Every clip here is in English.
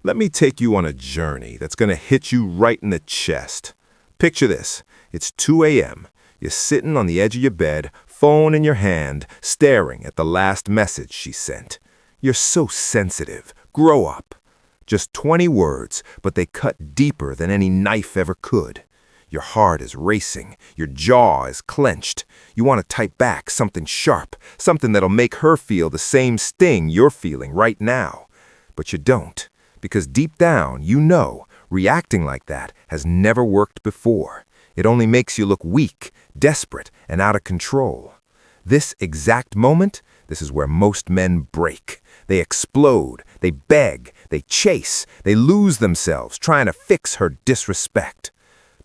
Let me take you on a journey that's going to hit you right in the chest. Picture this. It's 2 a.m. You're sitting on the edge of your bed, phone in your hand, staring at the last message she sent. You're so sensitive. Grow up. Just 20 words, but they cut deeper than any knife ever could. Your heart is racing. Your jaw is clenched. You want to type back something sharp, something that'll make her feel the same sting you're feeling right now. But you don't, because deep down, you know, reacting like that has never worked before. It only makes you look weak, desperate, and out of control. This exact moment, this is where most men break. They explode, they beg, they chase, they lose themselves trying to fix her disrespect.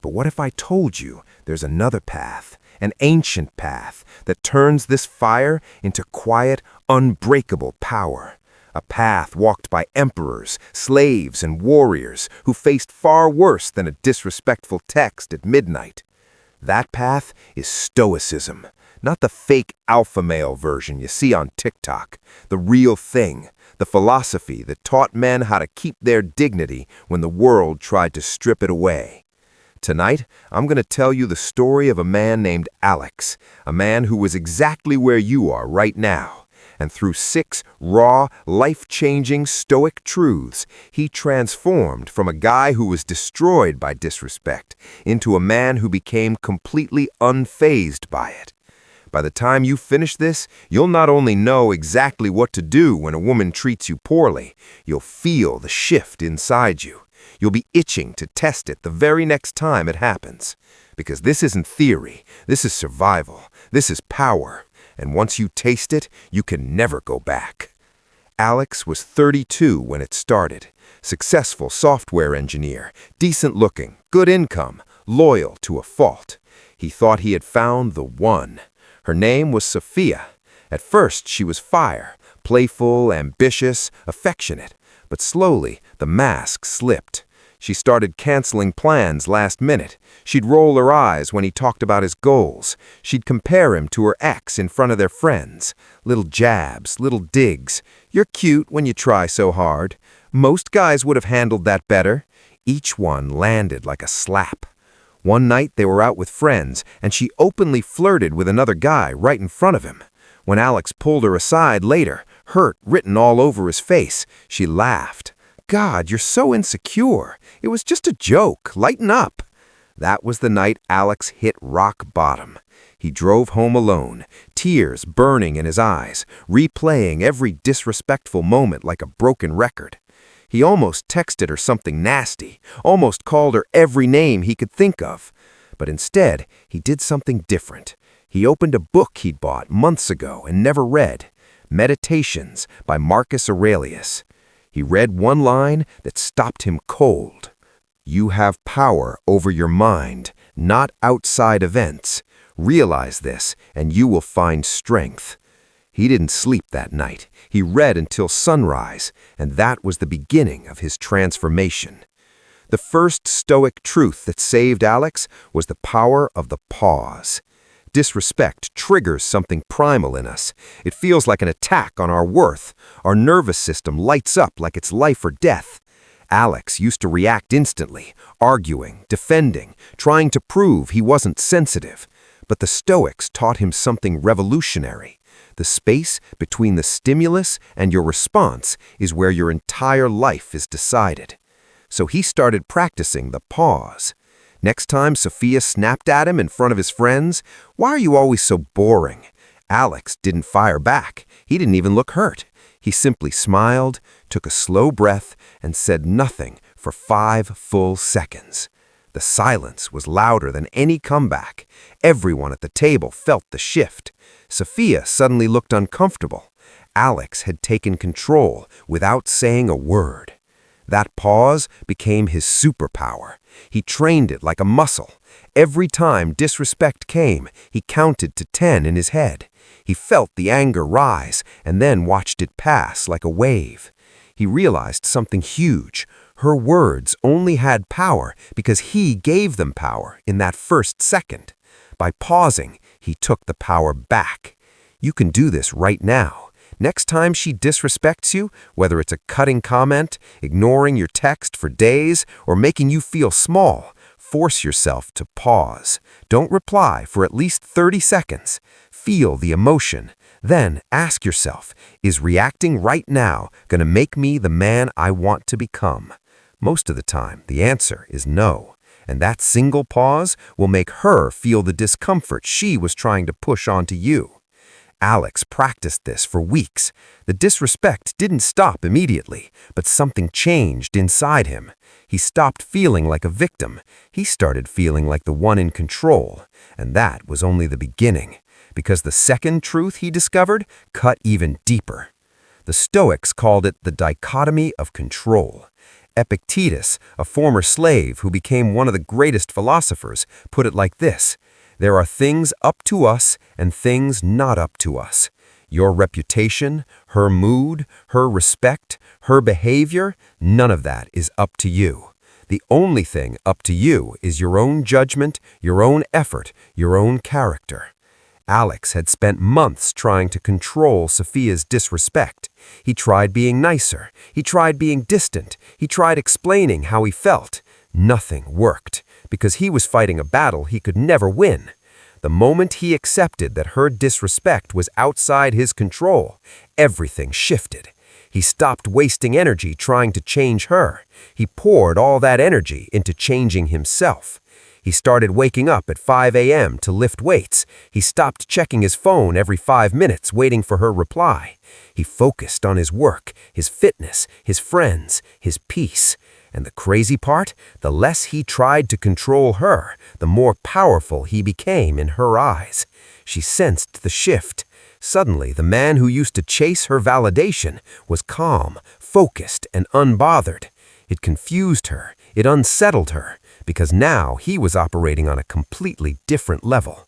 But what if I told you there's another path, an ancient path, that turns this fire into quiet, unbreakable power? A path walked by emperors, slaves, and warriors who faced far worse than a disrespectful text at midnight. That path is Stoicism, not the fake alpha male version you see on TikTok, the real thing, the philosophy that taught men how to keep their dignity when the world tried to strip it away. Tonight, I'm going to tell you the story of a man named Alex, a man who was exactly where you are right now. And through 6 raw, life-changing Stoic truths, he transformed from a guy who was destroyed by disrespect into a man who became completely unfazed by it. By the time you finish this, you'll not only know exactly what to do when a woman treats you poorly, you'll feel the shift inside you. You'll be itching to test it the very next time it happens. Because this isn't theory, this is survival, this is power. And once you taste it, you can never go back. Alex was 32 when it started. Successful software engineer, decent looking, good income, loyal to a fault. He thought he had found the one. Her name was Sophia. At first, she was fire, playful, ambitious, affectionate. But slowly, the mask slipped. She started canceling plans last minute. She'd roll her eyes when he talked about his goals. She'd compare him to her ex in front of their friends. Little jabs, little digs. You're cute when you try so hard. Most guys would have handled that better. Each one landed like a slap. One night they were out with friends, and she openly flirted with another guy right in front of him. When Alex pulled her aside later, hurt written all over his face, she laughed. "God, you're so insecure. It was just a joke. Lighten up." That was the night Alex hit rock bottom. He drove home alone, tears burning in his eyes, replaying every disrespectful moment like a broken record. He almost texted her something nasty, almost called her every name he could think of. But instead, he did something different. He opened a book he'd bought months ago and never read. Meditations by Marcus Aurelius. He read one line that stopped him cold. "You have power over your mind, not outside events. Realize this, and you will find strength." He didn't sleep that night. He read until sunrise, and that was the beginning of his transformation. The first Stoic truth that saved Alex was the power of the pause. Disrespect triggers something primal in us. It feels like an attack on our worth. Our nervous system lights up like it's life or death. Alex used to react instantly, arguing, defending, trying to prove he wasn't sensitive. But the Stoics taught him something revolutionary. The space between the stimulus and your response is where your entire life is decided. So he started practicing the pause. Next time Sophia snapped at him in front of his friends, "Why are you always so boring?" Alex didn't fire back. He didn't even look hurt. He simply smiled, took a slow breath, and said nothing for 5 full seconds. The silence was louder than any comeback. Everyone at the table felt the shift. Sophia suddenly looked uncomfortable. Alex had taken control without saying a word. That pause became his superpower. He trained it like a muscle. Every time disrespect came, he counted to 10 in his head. He felt the anger rise and then watched it pass like a wave. He realized something huge. Her words only had power because he gave them power in that first second. By pausing, he took the power back. You can do this right now. Next time she disrespects you, whether it's a cutting comment, ignoring your text for days, or making you feel small, force yourself to pause. Don't reply for at least 30 seconds. Feel the emotion. Then ask yourself, is reacting right now going to make me the man I want to become? Most of the time, the answer is no. And that single pause will make her feel the discomfort she was trying to push onto you. Alex practiced this for weeks. The disrespect didn't stop immediately, but something changed inside him. He stopped feeling like a victim. He started feeling like the one in control. And that was only the beginning, because the second truth he discovered cut even deeper. The Stoics called it the Dichotomy of Control. Epictetus, a former slave who became one of the greatest philosophers, put it like this: there are things up to us and things not up to us. Your reputation, her mood, her respect, her behavior, none of that is up to you. The only thing up to you is your own judgment, your own effort, your own character. Alex had spent months trying to control Sophia's disrespect. He tried being nicer. He tried being distant. He tried explaining how he felt. Nothing worked, because he was fighting a battle he could never win. The moment he accepted that her disrespect was outside his control, everything shifted. He stopped wasting energy trying to change her. He poured all that energy into changing himself. He started waking up at 5 a.m. to lift weights. He stopped checking his phone every 5 minutes waiting for her reply. He focused on his work, his fitness, his friends, his peace. And the crazy part, the less he tried to control her, the more powerful he became in her eyes. She sensed the shift. Suddenly, the man who used to chase her validation was calm, focused, and unbothered. It confused her. It unsettled her, because now he was operating on a completely different level.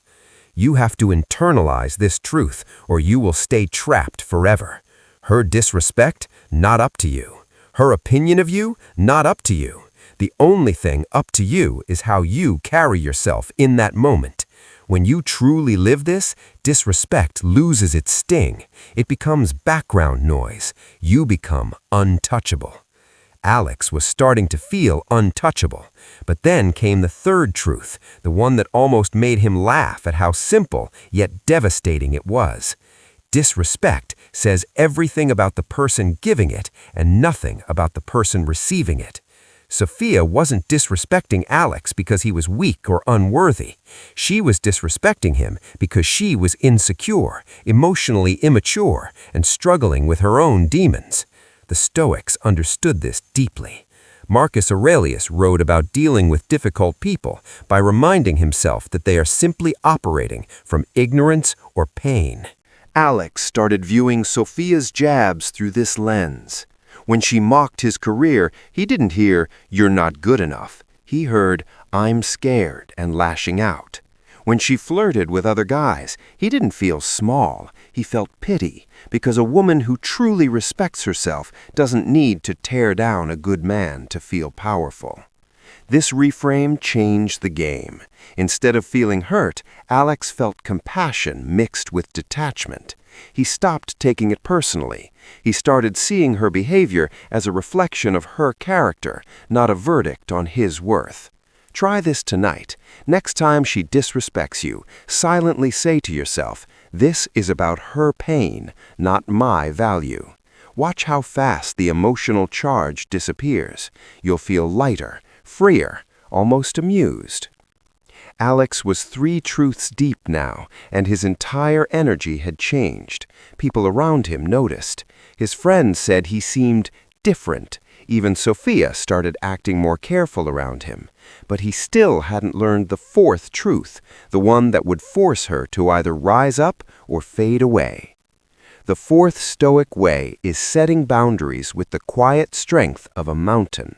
You have to internalize this truth, or you will stay trapped forever. Her disrespect, not up to you. Her opinion of you, not up to you. The only thing up to you is how you carry yourself in that moment. When you truly live this, disrespect loses its sting. It becomes background noise. You become untouchable. Alex was starting to feel untouchable. But then came the third truth, the one that almost made him laugh at how simple yet devastating it was. Disrespect says everything about the person giving it and nothing about the person receiving it. Sophia wasn't disrespecting Alex because he was weak or unworthy. She was disrespecting him because she was insecure, emotionally immature, and struggling with her own demons. The Stoics understood this deeply. Marcus Aurelius wrote about dealing with difficult people by reminding himself that they are simply operating from ignorance or pain. Alex started viewing Sophia's jabs through this lens. When she mocked his career, he didn't hear, "You're not good enough." He heard, "I'm scared," and lashing out. When she flirted with other guys, he didn't feel small. He felt pity, because a woman who truly respects herself doesn't need to tear down a good man to feel powerful. This reframe changed the game. Instead of feeling hurt, Alex felt compassion mixed with detachment. He stopped taking it personally. He started seeing her behavior as a reflection of her character, not a verdict on his worth. Try this tonight. Next time she disrespects you, silently say to yourself, "This is about her pain, not my value." Watch how fast the emotional charge disappears. You'll feel lighter, freer, almost amused. Alex was 3 truths deep now, and his entire energy had changed. People around him noticed. His friends said he seemed different. Even Sophia started acting more careful around him. But he still hadn't learned the 4th truth, the one that would force her to either rise up or fade away. The 4th Stoic way is setting boundaries with the quiet strength of a mountain.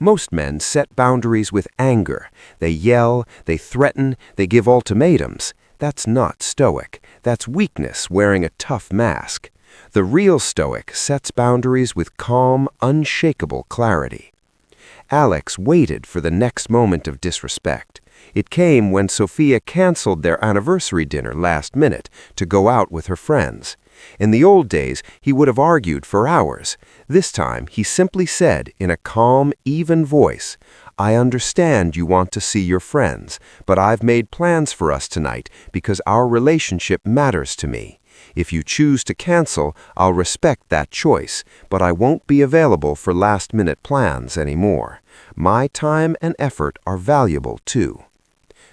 Most men set boundaries with anger. They yell, they threaten, they give ultimatums. That's not Stoic. That's weakness wearing a tough mask. The real Stoic sets boundaries with calm, unshakable clarity. Alex waited for the next moment of disrespect. It came when Sophia canceled their anniversary dinner last minute to go out with her friends. In the old days, he would have argued for hours. This time, he simply said in a calm, even voice, "I understand you want to see your friends, but I've made plans for us tonight because our relationship matters to me. If you choose to cancel, I'll respect that choice, but I won't be available for last-minute plans anymore. My time and effort are valuable too."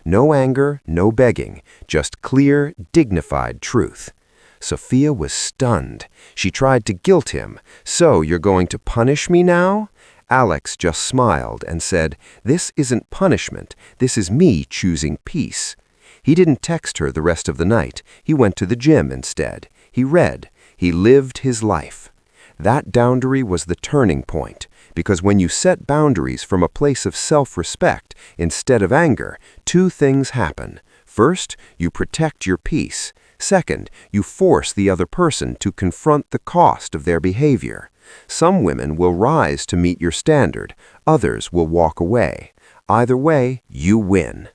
No anger, no begging, just clear, dignified truth. Sophia was stunned. She tried to guilt him. "So you're going to punish me now?" Alex just smiled and said, "This isn't punishment. This is me choosing peace." He didn't text her the rest of the night. He went to the gym instead. He read. He lived his life. That boundary was the turning point, because when you set boundaries from a place of self-respect instead of anger, two things happen. First, you protect your peace. Second, you force the other person to confront the cost of their behavior. Some women will rise to meet your standard. Others will walk away. Either way, you win.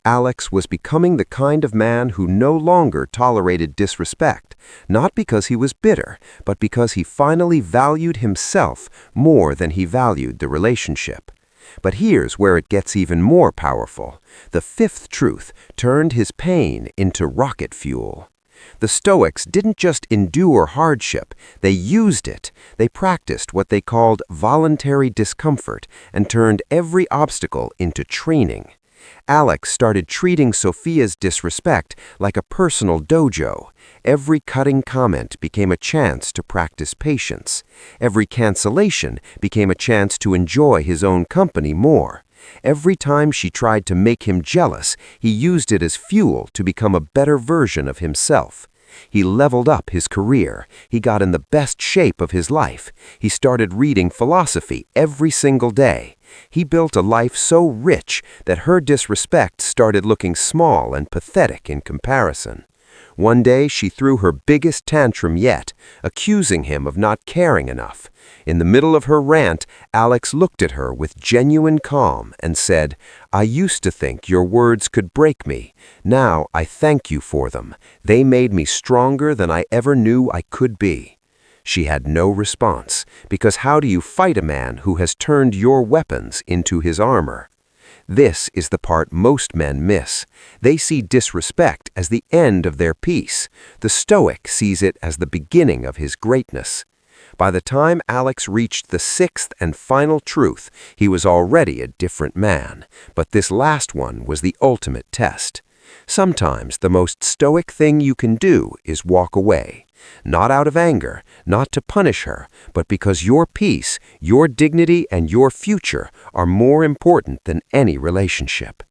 Alex was becoming the kind of man who no longer tolerated disrespect, not because he was bitter, but because he finally valued himself more than he valued the relationship. But here's where it gets even more powerful. The fifth truth turned his pain into rocket fuel. The Stoics didn't just endure hardship, they used it. They practiced what they called voluntary discomfort and turned every obstacle into training. Alex started treating Sophia's disrespect like a personal dojo. Every cutting comment became a chance to practice patience. Every cancellation became a chance to enjoy his own company more. Every time she tried to make him jealous, he used it as fuel to become a better version of himself. He leveled up his career. He got in the best shape of his life. He started reading philosophy every single day. He built a life so rich that her disrespect started looking small and pathetic in comparison. One day she threw her biggest tantrum yet, accusing him of not caring enough. In the middle of her rant, Alex looked at her with genuine calm and said, "I used to think your words could break me. Now I thank you for them. They made me stronger than I ever knew I could be." She had no response, because how do you fight a man who has turned your weapons into his armor? This is the part most men miss. They see disrespect as the end of their peace. The Stoic sees it as the beginning of his greatness. By the time Alex reached the sixth and final truth, he was already a different man. But this last one was the ultimate test. Sometimes the most stoic thing you can do is walk away. Not out of anger, not to punish her, but because your peace, your dignity, and your future are more important than any relationship.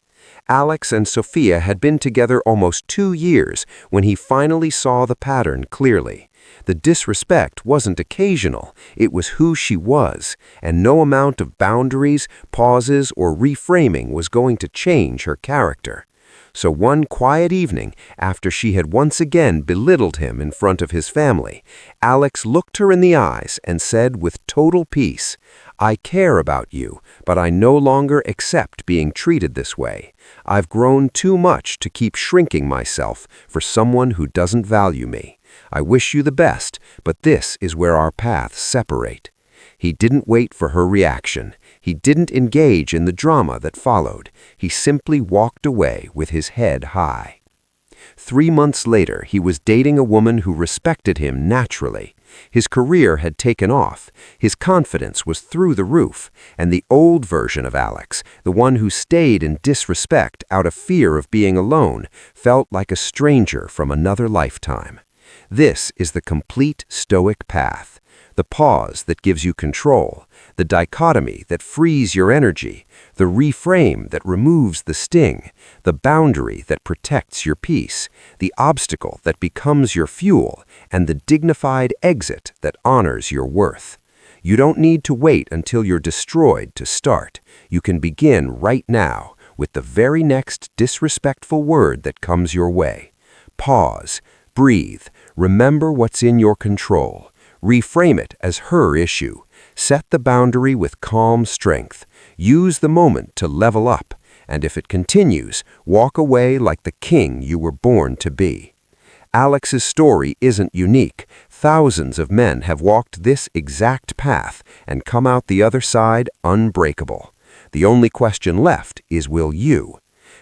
Alex and Sophia had been together almost 2 years when he finally saw the pattern clearly. The disrespect wasn't occasional, it was who she was, and no amount of boundaries, pauses, or reframing was going to change her character. So one quiet evening, after she had once again belittled him in front of his family, Alex looked her in the eyes and said with total peace, "I care about you, but I no longer accept being treated this way. I've grown too much to keep shrinking myself for someone who doesn't value me. I wish you the best, but this is where our paths separate." He didn't wait for her reaction. He didn't engage in the drama that followed. He simply walked away with his head high. 3 months later, he was dating a woman who respected him naturally. His career had taken off. His confidence was through the roof. And the old version of Alex, the one who stayed in disrespect out of fear of being alone, felt like a stranger from another lifetime. This is the complete Stoic path. The pause that gives you control, the dichotomy that frees your energy, the reframe that removes the sting, the boundary that protects your peace, the obstacle that becomes your fuel, and the dignified exit that honors your worth. You don't need to wait until you're destroyed to start. You can begin right now with the very next disrespectful word that comes your way. Pause, breathe, remember what's in your control. Reframe it as her issue. Set the boundary with calm strength. Use the moment to level up. And if it continues, walk away like the king you were born to be. Alex's story isn't unique. Thousands of men have walked this exact path and come out the other side unbreakable. The only question left is, will you?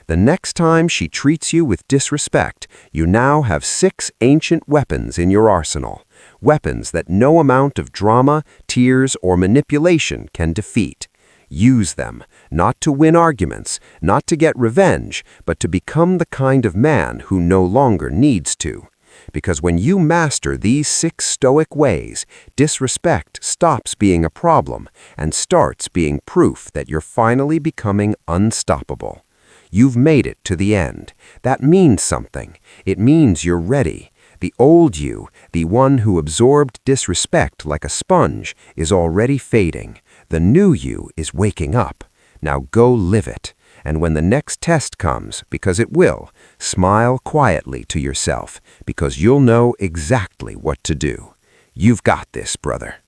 The next time she treats you with disrespect, you now have 6 ancient weapons in your arsenal. Weapons that no amount of drama, tears, or manipulation can defeat. Use them, not to win arguments, not to get revenge, but to become the kind of man who no longer needs to. Because when you master these 6 Stoic ways, disrespect stops being a problem and starts being proof that you're finally becoming unstoppable. You've made it to the end. That means something. It means you're ready. The old you, the one who absorbed disrespect like a sponge, is already fading. The new you is waking up. Now go live it. And when the next test comes, because it will, smile quietly to yourself, because you'll know exactly what to do. You've got this, brother.